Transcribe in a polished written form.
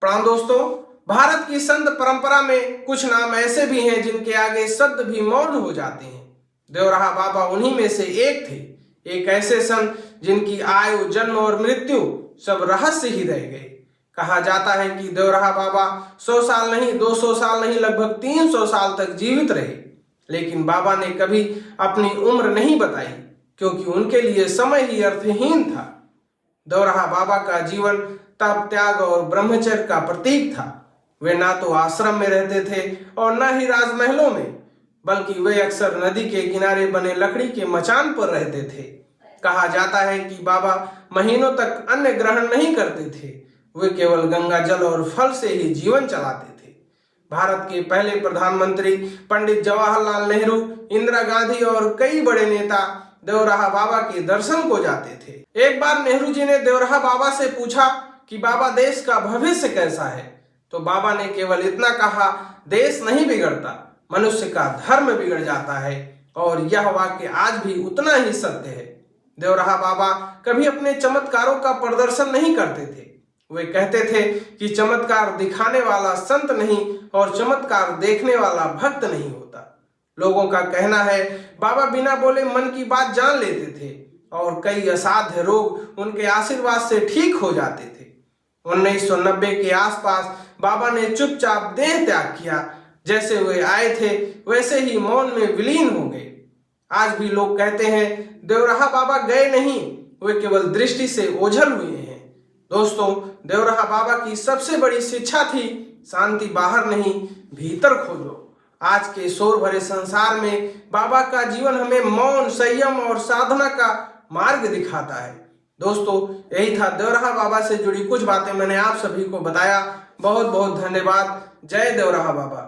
प्रणाम दोस्तों। भारत की संत परंपरा में कुछ नाम ऐसे भी हैं जिनके आगे शब्द भी मौन हो जाते हैं। देवराहा बाबा उन्हीं में से एक थे। एक ऐसे संत जिनकी आयु, जन्म और मृत्यु सब रहस्य ही रह गए। कहा जाता है कि देवराहा बाबा 100 साल नहीं, 200 साल नहीं, लगभग 300 साल तक जीवित रहे। लेकिन बाबा ने कभी अपनी उम्र नहीं बताई, क्योंकि उनके लिए समय ही अर्थहीन था। देवराहा बाबा का जीवन तप, त्याग और ब्रह्मचर्य का प्रतीक था। वे ना तो आश्रम में रहते थे और न ही राजमहलों में, बल्कि वे अक्सर नदी के किनारे बने लकड़ी के मचान पर रहते थे। कहा जाता है कि बाबा महीनों तक अन्न ग्रहण नहीं करते थे। वे केवल गंगा जल और फल से ही जीवन चलाते थे। भारत के पहले प्रधानमंत्री पंडित जवाहरलाल नेहरू, इंदिरा गांधी और कई बड़े नेता देवराहा बाबा के दर्शन को जाते थे। एक बार नेहरू जी ने देवराहा बाबा से पूछा कि बाबा, देश का भविष्य कैसा है? तो बाबा ने केवल इतना कहा, देश नहीं बिगड़ता, मनुष्य का धर्म बिगड़ जाता है। और यह वाक्य आज भी उतना ही सत्य है। देवराहा बाबा कभी अपने चमत्कारों का प्रदर्शन नहीं करते थे। वे कहते थे कि चमत्कार दिखाने वाला संत नहीं और चमत्कार देखने वाला भक्त नहीं होता। लोगों का कहना है बाबा बिना बोले मन की बात जान लेते थे और कई असाध्य रोग उनके आशीर्वाद से ठीक हो जाते थे। 1990 के आसपास बाबा ने चुपचाप देह त्याग किया। जैसे वे आए थे वैसे ही मौन में विलीन हो गए। आज भी लोग कहते हैं देवराहा बाबा गए नहीं, वे केवल दृष्टि से ओझल हुए हैं। दोस्तों, देवराहा बाबा की सबसे बड़ी शिक्षा थी, शांति बाहर नहीं, भीतर खोजो। आज के शोर भरे संसार में बाबा का जीवन हमें मौन, संयम और साधना का मार्ग दिखाता है। दोस्तों, यही था देवराहा बाबा से जुड़ी कुछ बातें मैंने आप सभी को बताया। बहुत बहुत धन्यवाद। जय देवराहा बाबा।